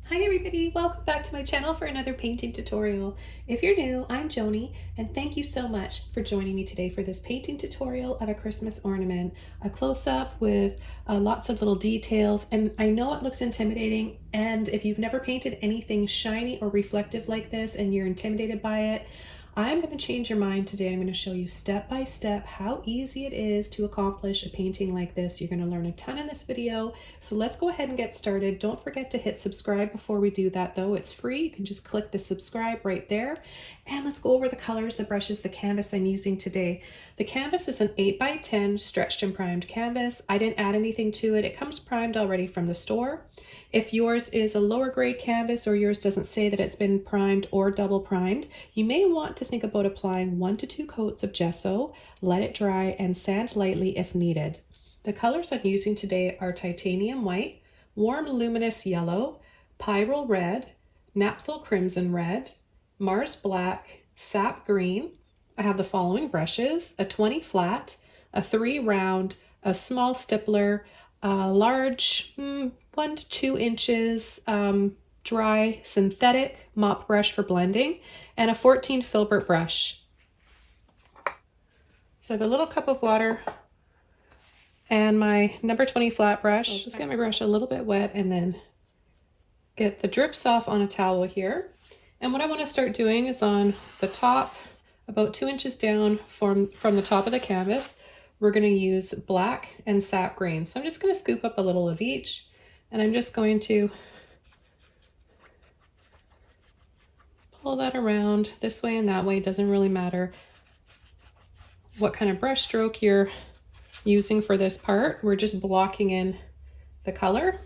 Hi everybody, welcome back to my channel for another painting tutorial. If you're new, I'm Joni, and thank you so much for joining me today for this painting tutorial of a Christmas ornament. A close-up with lots of little details, and I know it looks intimidating, and if you've never painted anything shiny or reflective like this and you're intimidated by it, I'm going to change your mind today. I'm going to show you step by step how easy it is to accomplish a painting like this. You're going to learn a ton in this video. So let's go ahead and get started. Don't forget to hit subscribe before we do that though. It's free. You can just click the subscribe right there. And let's go over the colors, the brushes, the canvas I'm using today. The canvas is an 8x10 stretched and primed canvas. I didn't add anything to it. It comes primed already from the store. If yours is a lower grade canvas or yours doesn't say that it's been primed or double primed, you may want to think about applying 1 to 2 coats of gesso, let it dry, and sand lightly if needed. The colors I'm using today are titanium white, warm luminous yellow, pyrol red, naphtha crimson red, Mars black, sap green. I have the following brushes: a 20 flat, a 3 round, a small stippler, a large 1 to 2 inches dry synthetic mop brush for blending, and a 14 filbert brush. So I have a little cup of water and my number 20 flat brush. I'll just get my brush a little bit wet and then get the drips off on a towel here. And what I want to start doing is on the top, about 2 inches down from the top of the canvas, we're going to use black and sap green. So I'm just going to scoop up a little of each, and I'm just going to pull that around this way and that way. It doesn't really matter what kind of brush stroke you're using for this part. We're just blocking in the color.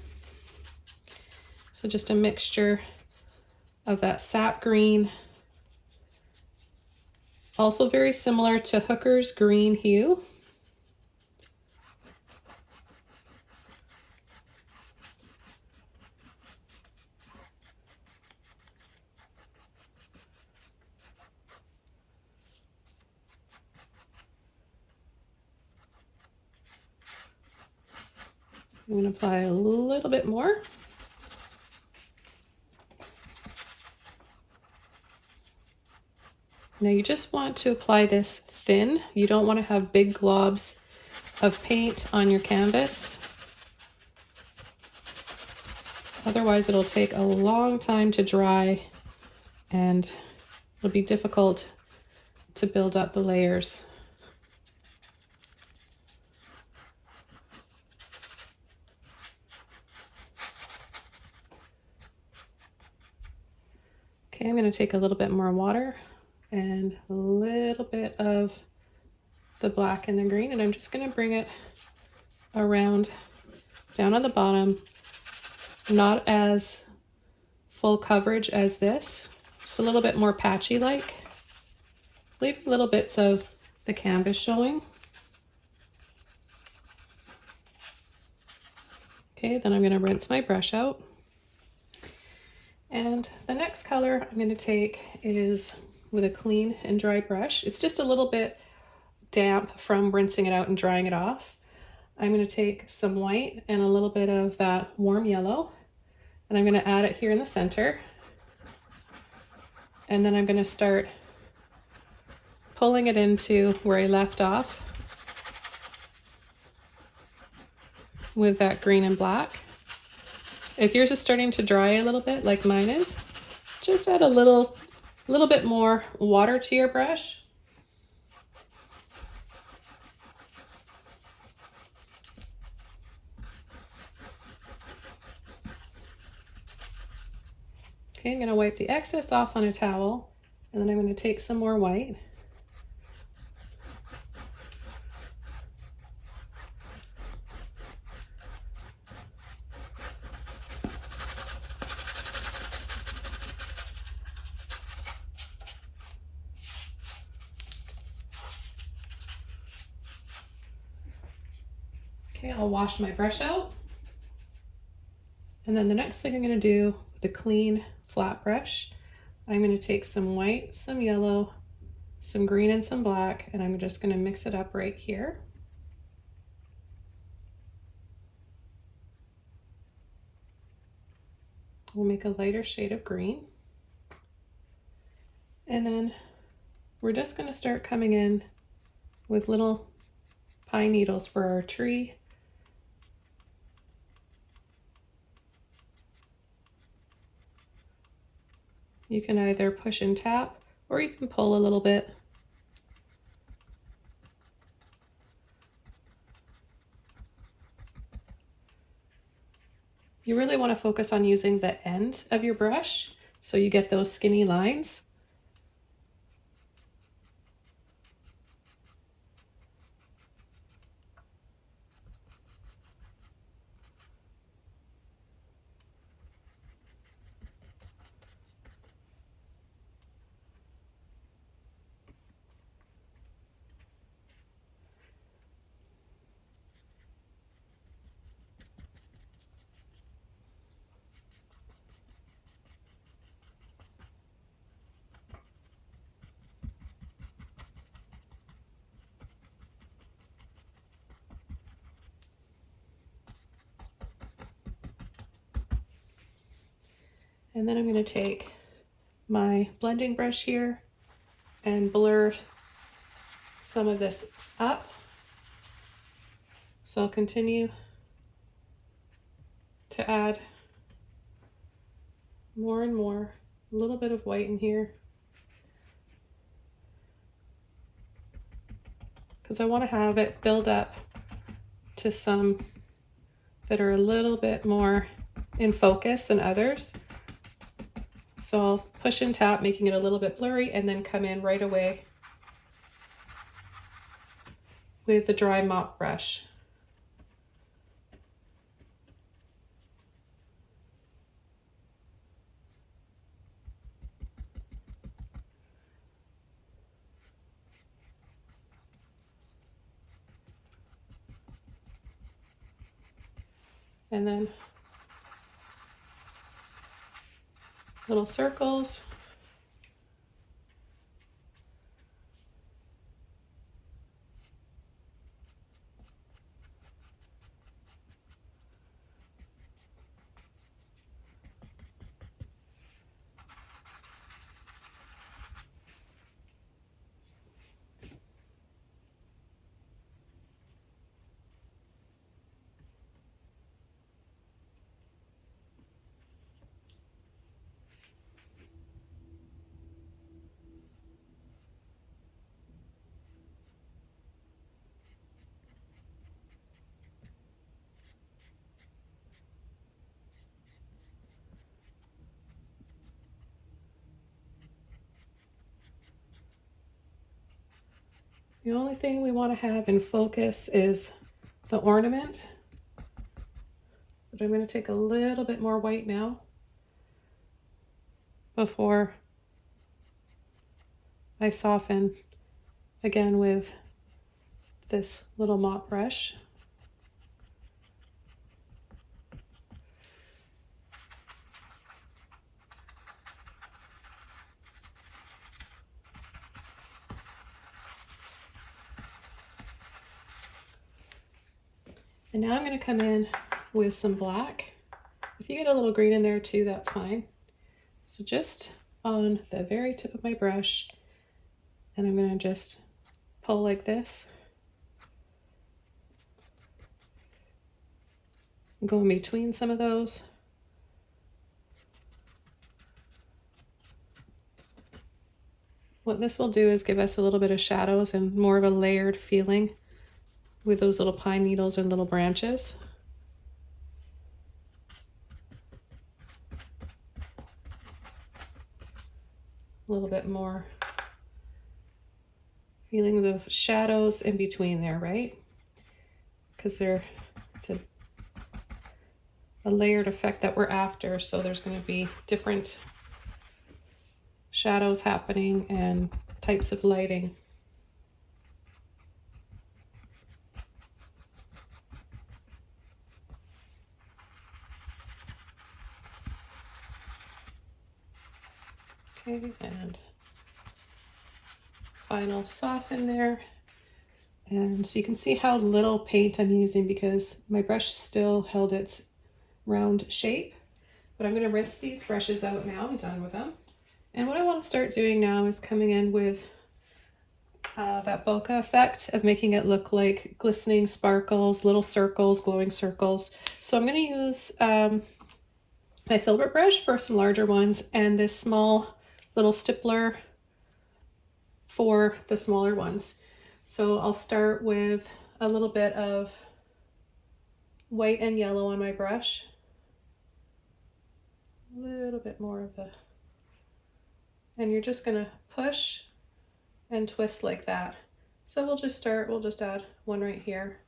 So just a mixture of that sap green, also very similar to Hooker's green hue. I'm going to apply a little bit more. Now you just want to apply this thin. You don't want to have big globs of paint on your canvas. Otherwise it'll take a long time to dry and it'll be difficult to build up the layers. Okay, I'm going to take a little bit more water and a little bit of the black and the green, and I'm just going to bring it around down on the bottom, not as full coverage as this, just a little bit more patchy like, leave little bits of the canvas showing. Okay, then I'm going to rinse my brush out. And the next color I'm going to take is with a clean and dry brush. It's just a little bit damp from rinsing it out and drying it off. I'm going to take some white and a little bit of that warm yellow, and I'm going to add it here in the center. And then I'm going to start pulling it into where I left off with that green and black. If yours is starting to dry a little bit like mine is, just add a little bit more water to your brush. Okay, I'm going to wipe the excess off on a towel, and then I'm going to take some more white. Okay, I'll wash my brush out. And then the next thing I'm going to do with a clean flat brush, I'm going to take some white, some yellow, some green, and some black, and I'm just going to mix it up right here. We'll make a lighter shade of green. And then we're just going to start coming in with little pine needles for our tree. You can either push and tap, or you can pull a little bit. You really want to focus on using the end of your brush so you get those skinny lines. And then I'm going to take my blending brush here and blur some of this up. So I'll continue to add more and more, a little bit of white in here, because I want to have it build up to some that are a little bit more in focus than others. So I'll push and tap, making it a little bit blurry, and then come in right away with the dry mop brush. And then little circles. The only thing we want to have in focus is the ornament. But I'm going to take a little bit more white now before I soften again with this little mop brush. And now I'm going to come in with some black. If you get a little green in there too, that's fine. So just on the very tip of my brush, and I'm going to just pull like this. Go in between some of those. What this will do is give us a little bit of shadows and more of a layered feeling with those little pine needles and little branches. A little bit more feelings of shadows in between there, right? Because it's a layered effect that we're after, so there's going to be different shadows happening and types of lighting. Okay, and final soften there. And so you can see how little paint I'm using because my brush still held its round shape. But I'm going to rinse these brushes out now. I'm done with them. And what I want to start doing now is coming in with that bokeh effect of making it look like glistening sparkles, little circles, glowing circles. So I'm going to use my filbert brush for some larger ones and this small little stippler for the smaller ones. So I'll start with a little bit of white and yellow on my brush. A little bit more of the, and you're just gonna push and twist like that. So we'll just add one right here.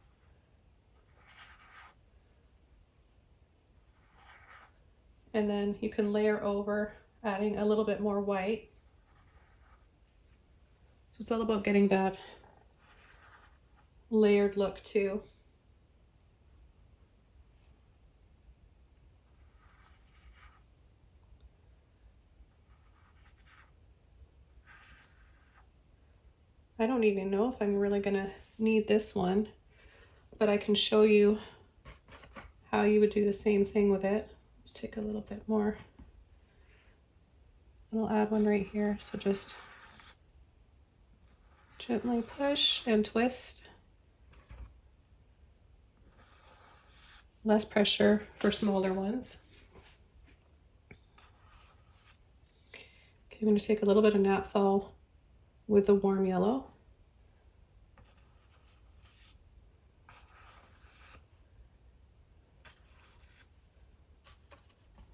And then you can layer over, adding a little bit more white. So it's all about getting that layered look too. I don't even know if I'm really gonna need this one, but I can show you how you would do the same thing with it. Let's take a little bit more. And I'll add one right here. So just gently push and twist. Less pressure for smaller ones. Okay, I'm going to take a little bit of naphthol with the warm yellow.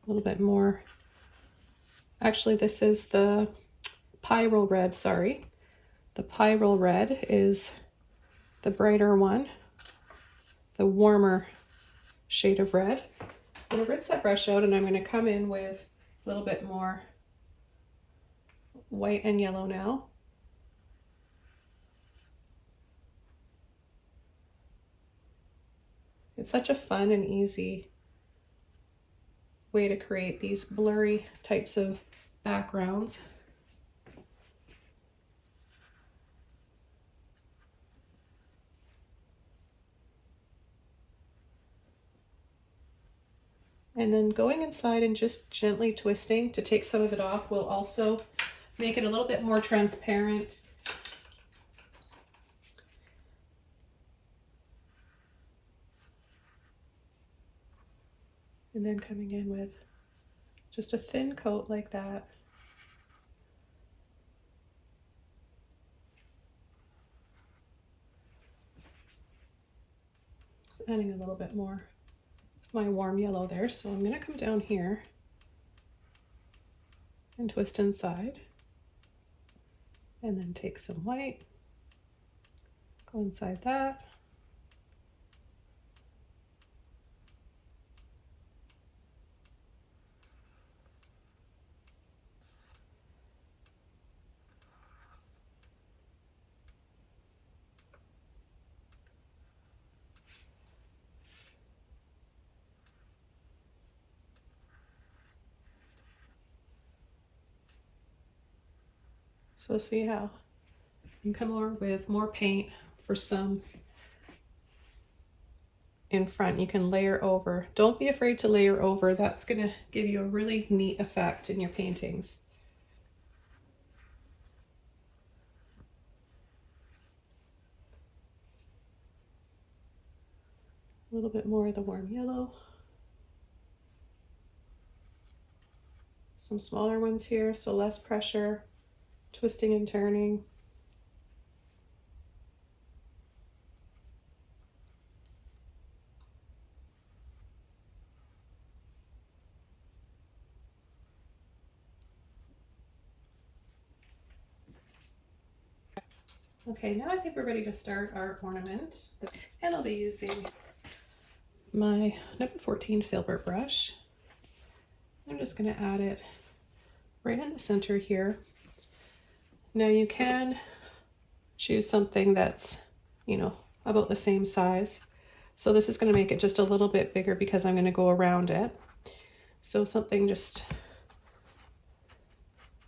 A little bit more. Actually, this is the Pyrol red, sorry. The Pyrol red is the brighter one, the warmer shade of red. I'm going to rinse that brush out and I'm going to come in with a little bit more white and yellow now. It's such a fun and easy way to create these blurry types of backgrounds. And then going inside and just gently twisting to take some of it off will also make it a little bit more transparent. And then coming in with just a thin coat like that. Just adding a little bit more of my warm yellow there. So I'm going to come down here and twist inside. And then take some white, go inside that. So see how you can come over with more paint for some in front. You can layer over. Don't be afraid to layer over. That's going to give you a really neat effect in your paintings. A little bit more of the warm yellow. Some smaller ones here, so less pressure, twisting and turning. Okay, now I think we're ready to start our ornament. And I'll be using my number 14 filbert brush. I'm just going to add it right in the center here. Now you can choose something that's, about the same size. So this is going to make it just a little bit bigger because I'm going to go around it. So something just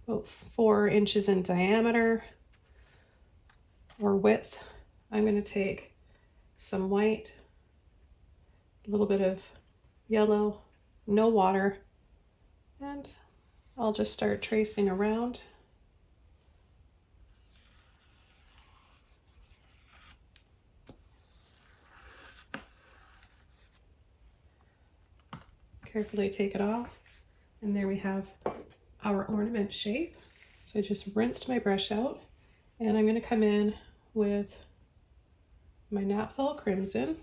about 4 inches in diameter or width. I'm going to take some white, a little bit of yellow, no water, And I'll just start tracing around. Carefully take it off, and there we have our ornament shape. So I just rinsed my brush out, and I'm going to come in with my Naphthol Crimson.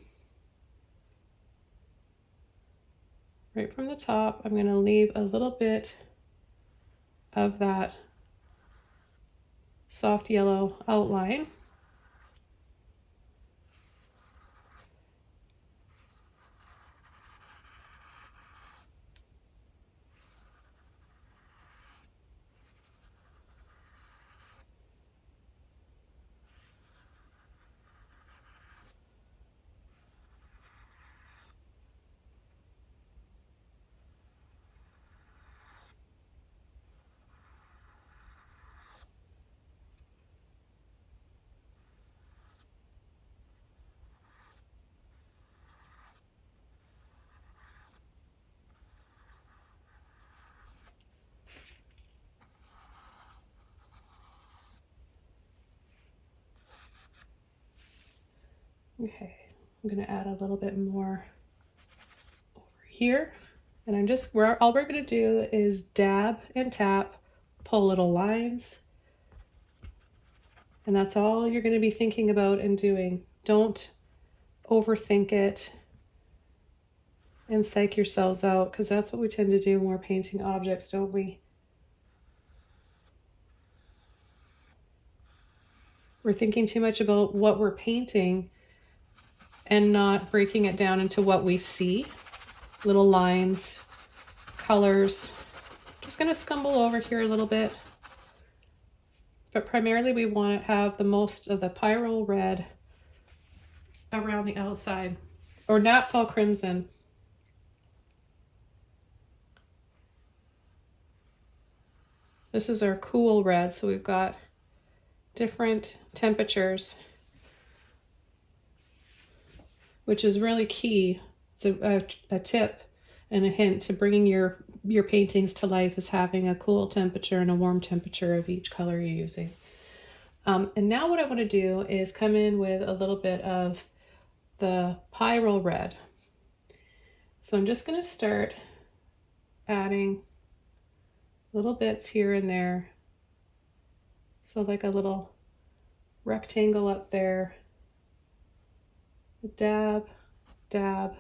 Right from the top, I'm going to leave a little bit of that soft yellow outline. Okay, I'm going to add a little bit more over here. And I'm just, all we're going to do is dab and tap, pull little lines. And that's all you're going to be thinking about and doing. Don't overthink it and psych yourselves out, because that's what we tend to do when we're painting objects, don't we? We're thinking too much about what we're painting and not breaking it down into what we see. Little lines, colors. Just going to scumble over here a little bit. But primarily we want to have the most of the Pyrol red around the outside, or Naphthol Crimson. This is our cool red, so we've got different temperatures, which is really key. It's a tip and a hint to bringing your paintings to life, is having a cool temperature and a warm temperature of each color you're using. And now what I want to do is come in with a little bit of the Pyrol red. So I'm just going to start adding little bits here and there. So like a little rectangle up there, dab, dab.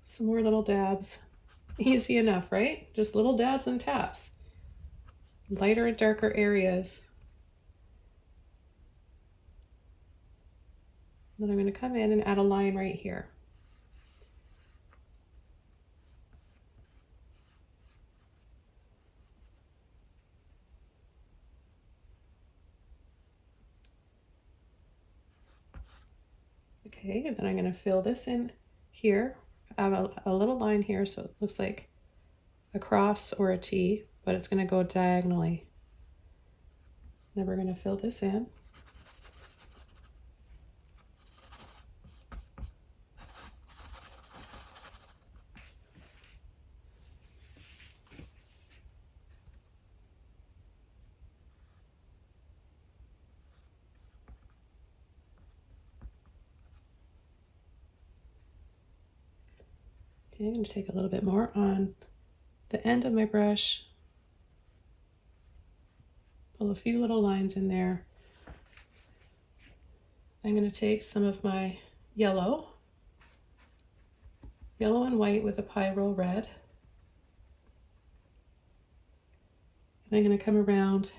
Some more little dabs. Easy enough, right? Just little dabs and taps. Lighter and darker areas. Then I'm going to come in and add a line right here. Okay, and then I'm going to fill this in here. I have a little line here, so it looks like a cross or a T, but it's going to go diagonally. Then we're going to fill this in. Okay, I'm going to take a little bit more on the end of my brush, pull a few little lines in there. I'm going to take some of my yellow and white with a Pyrol red. And I'm going to come around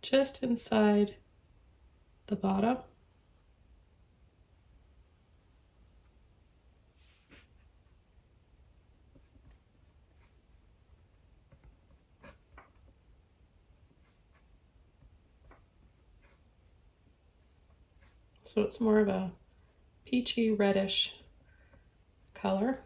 just inside the bottom. So it's more of a peachy reddish color.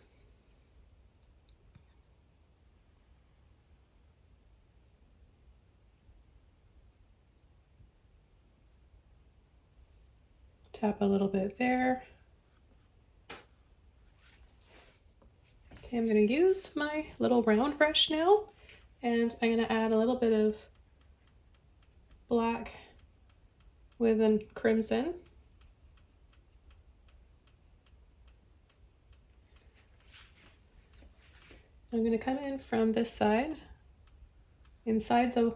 Tap a little bit there. Okay, I'm going to use my little round brush now, and I'm going to add a little bit of black with a crimson. I'm going to come in from this side, inside the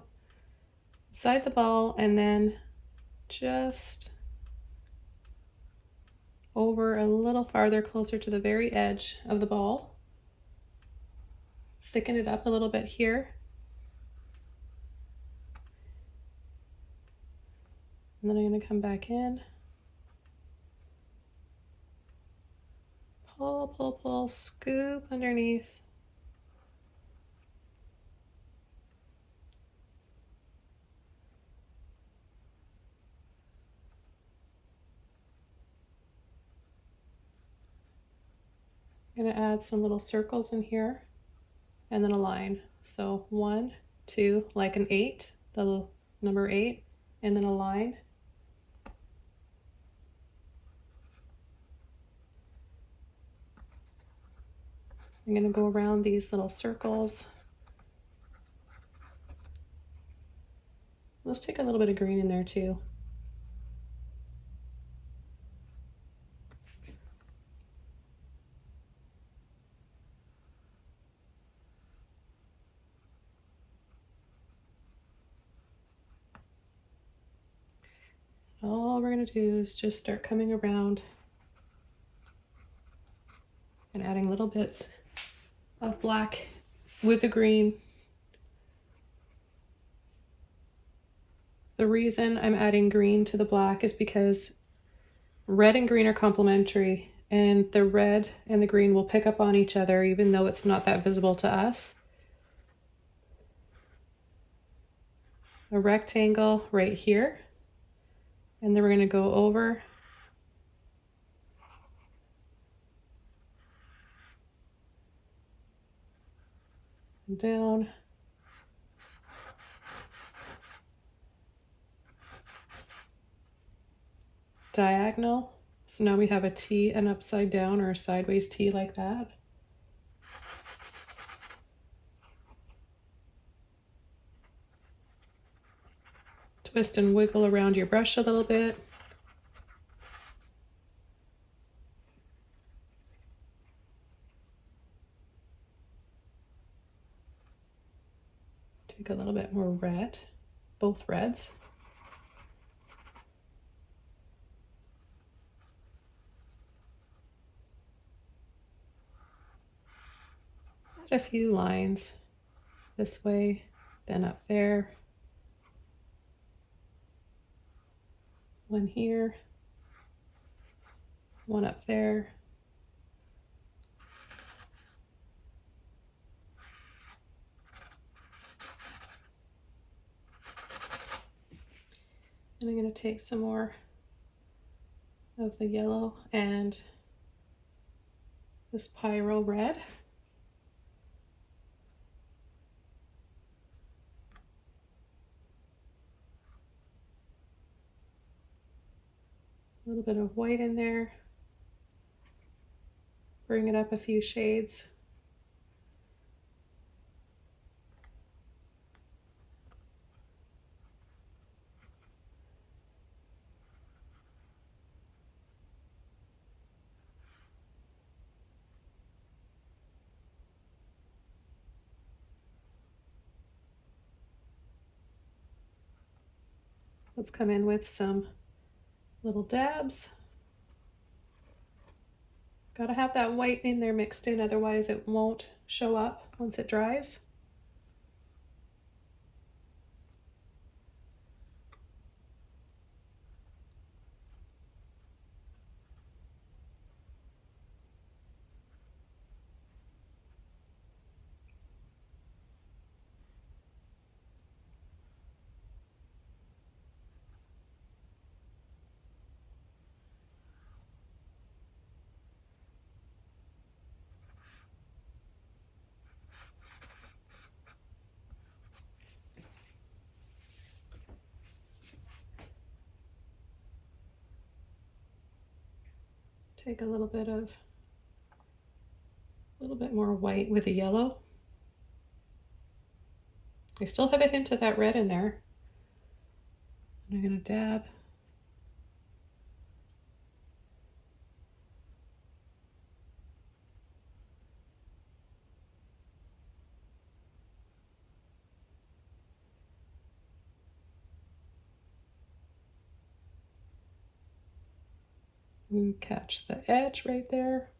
ball, and then just over a little farther, closer to the very edge of the ball. Thicken it up a little bit here. And then I'm going to come back in. Pull, pull, pull, scoop underneath. I'm going to add some little circles in here and then a line. So 1, 2, like an 8, the number 8, and then a line. I'm going to go around these little circles. Let's take a little bit of green in there too. All we're going to do is just start coming around and adding little bits of black with the green. The reason I'm adding green to the black is because red and green are complementary, and the red and the green will pick up on each other even though it's not that visible to us. A rectangle right here, and then we're going to go over and down, diagonal. So now we have a T, an upside down or a sideways T like that. Twist and wiggle around your brush a little bit. Take a little bit more red, both reds. Add a few lines this way, then up there. One here, one up there. And I'm going to take some more of the yellow and this Pyrol red. A little bit of white in there. Bring it up a few shades. Let's come in with some little dabs. Gotta have that white in there mixed in, otherwise it won't show up once it dries. Take a little bit more white with the yellow. I still have a hint of that red in there. And I'm going to dab. And catch the edge right there.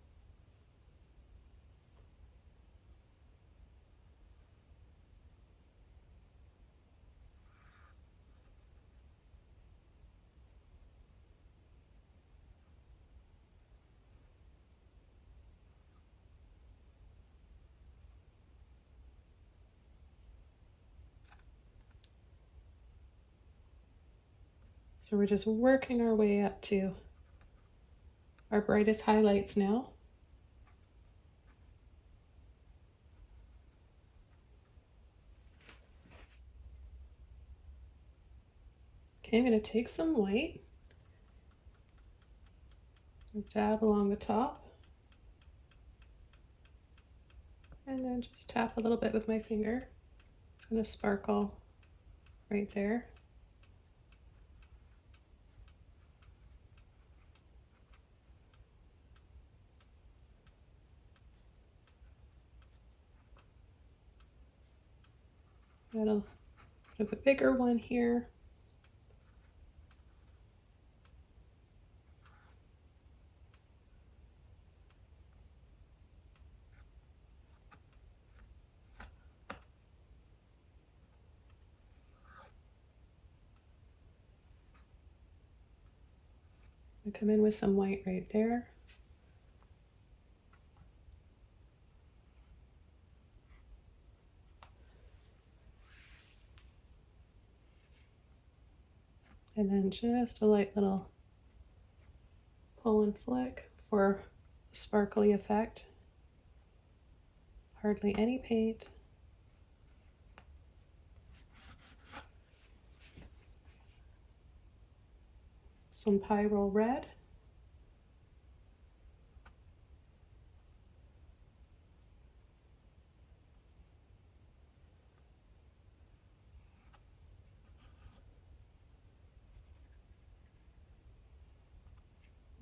So we're just working our way up to our brightest highlights now. Okay, I'm going to take some white and dab along the top. And then just tap a little bit with my finger. It's going to sparkle right there. Got a bit of a bigger one here. I come in with some white right there. And then just a light little pull and flick for a sparkly effect. Hardly any paint. Some Pyrol red.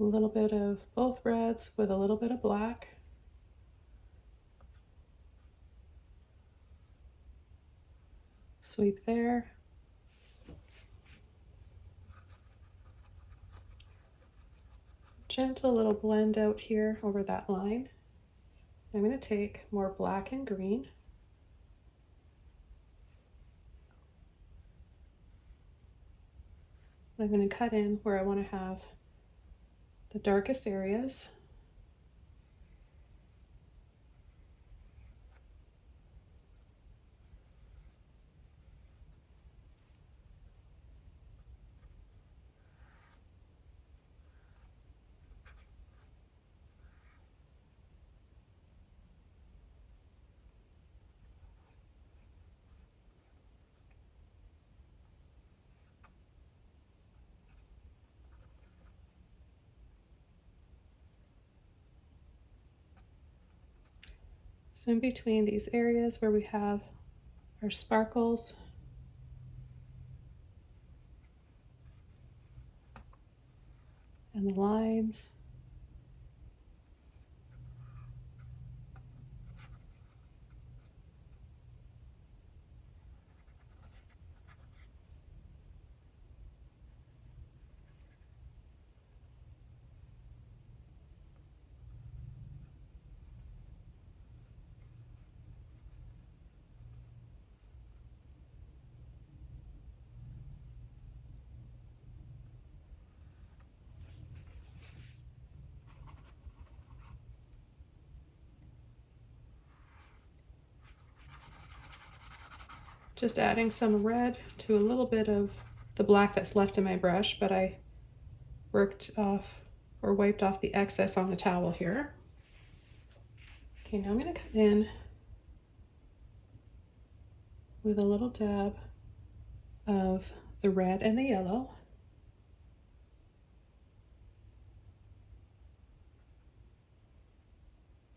A little bit of both reds with a little bit of black. Sweep there. Gentle little blend out here over that line. I'm going to take more black and green. I'm going to cut in where I want to have the darkest areas. So in between these areas where we have our sparkles, and the lines, just adding some red to a little bit of the black that's left in my brush, but I worked off or wiped off the excess on the towel here. Okay, now I'm going to come in with a little dab of the red and the yellow.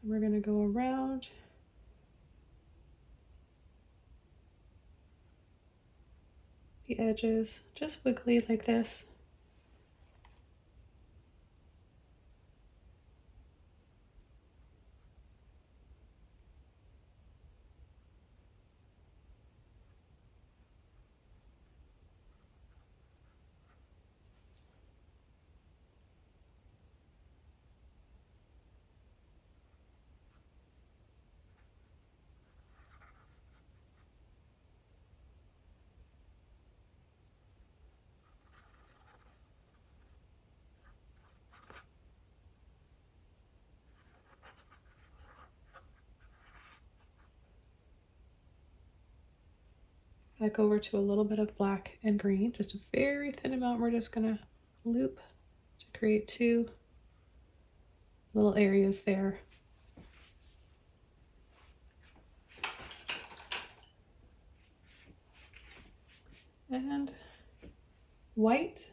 We're going to go around. The edges, just wiggly like this. Back over to a little bit of black and green, just a very thin amount. We're just gonna loop to create two little areas there. And white.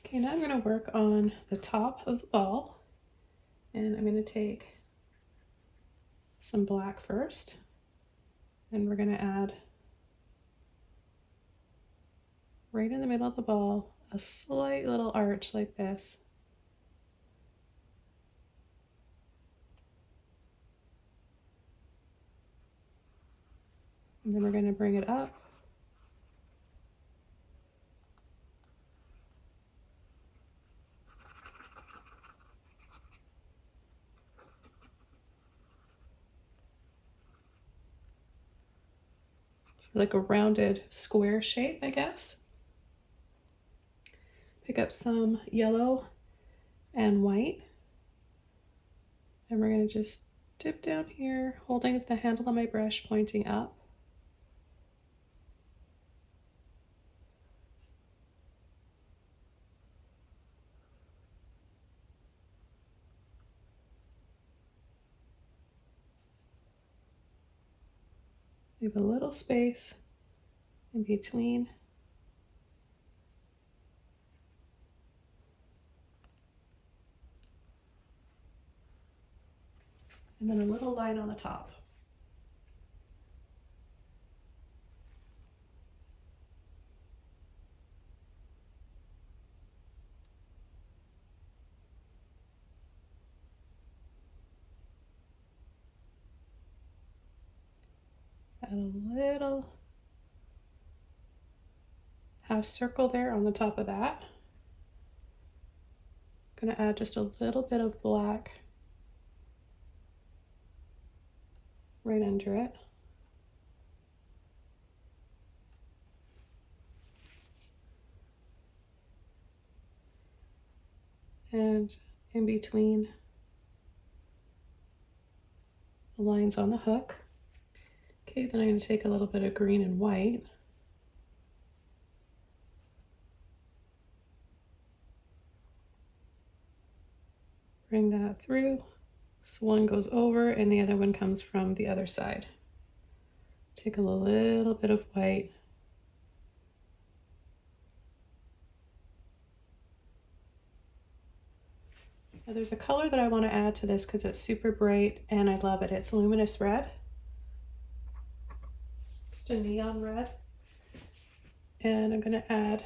Okay, now I'm going to work on the top of the ball, and I'm going to take some black first, and we're going to add right in the middle of the ball a slight little arch like this. And then we're going to bring it up. Like a rounded square shape, I guess. Pick up some yellow and white, and we're going to just dip down here, holding the handle of my brush pointing up. Leave a little space in between. And then a little line on the top. Add a little half circle there on the top of that. I'm going to add just a little bit of black right under it. And in between the lines on the hook. Okay, then I'm going to take a little bit of green and white. Bring that through. So one goes over and the other one comes from the other side. Take a little bit of white. Now there's a color that I want to add to this because it's super bright and I love it. It's luminous red. Just a neon red. And I'm going to add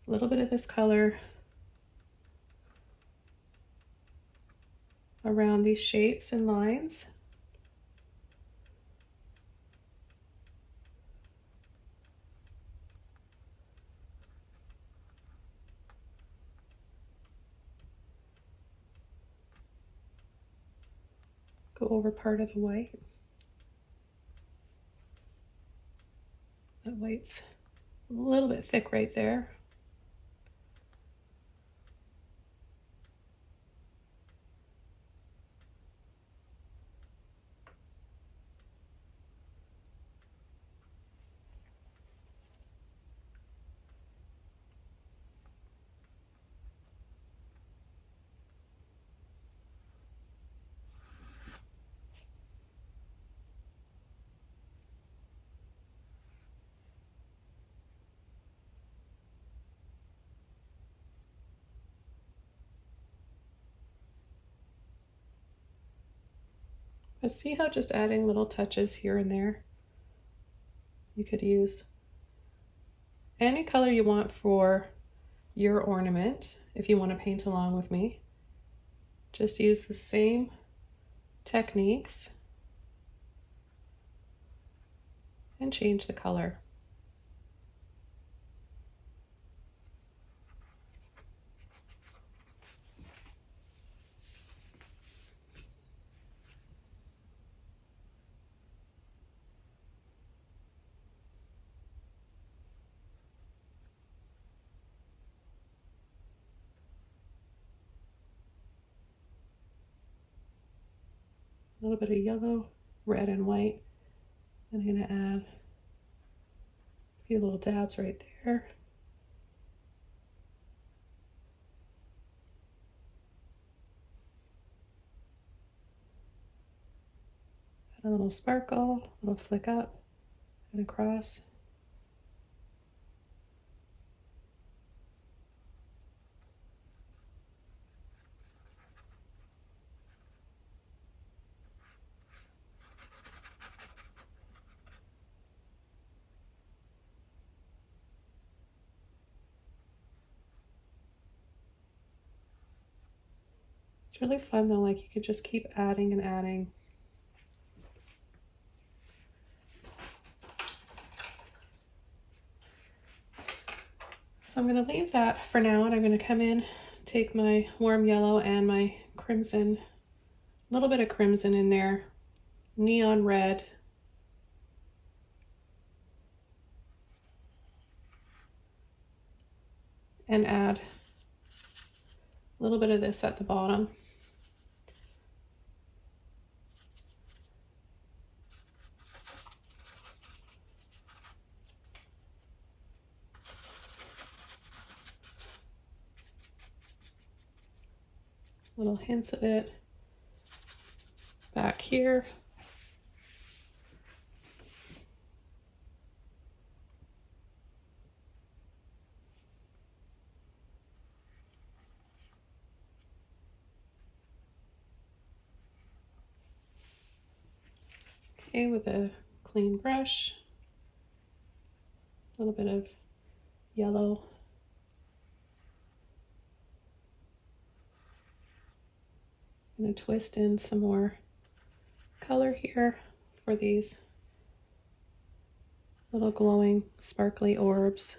a little bit of this color around these shapes and lines. Go over part of the white. That white's a little bit thick right there. But see how just adding little touches here and there, you could use any color you want for your ornament. If you want to paint along with me, just use the same techniques and change the color. A little bit of yellow, red, and white. And I'm going to add a few little dabs right there. Add a little sparkle, a little flick up and across. It's really fun though, like you could just keep adding and adding. So I'm going to leave that for now, and I'm going to come in, take my warm yellow and my crimson, a little bit of crimson in there, neon red, and add a little bit of this at the bottom. Little hints of it back here. Okay, with a clean brush, a little bit of yellow. I'm going to twist in some more color here for these little glowing sparkly orbs.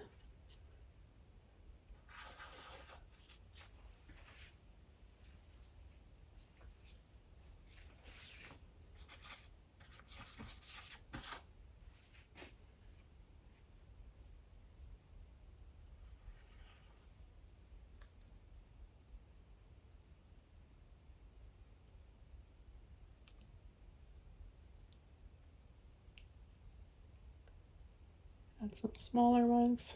Add some smaller ones.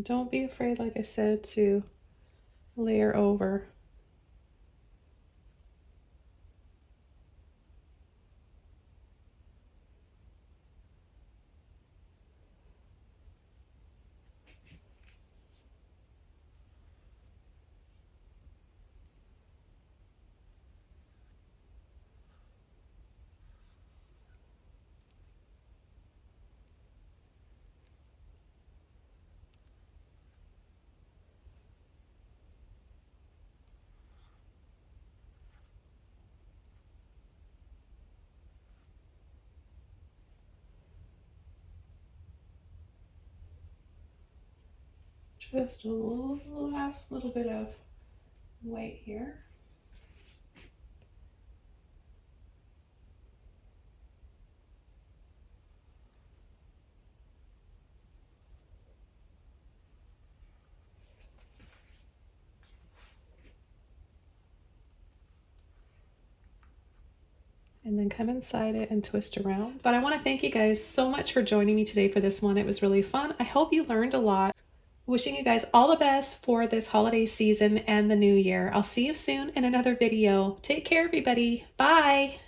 Don't be afraid, like I said, to layer over. Just a last little bit of white here. And then come inside it and twist around. But I want to thank you guys so much for joining me today for this one. It was really fun. I hope you learned a lot. Wishing you guys all the best for this holiday season and the new year. I'll see you soon in another video. Take care, everybody. Bye.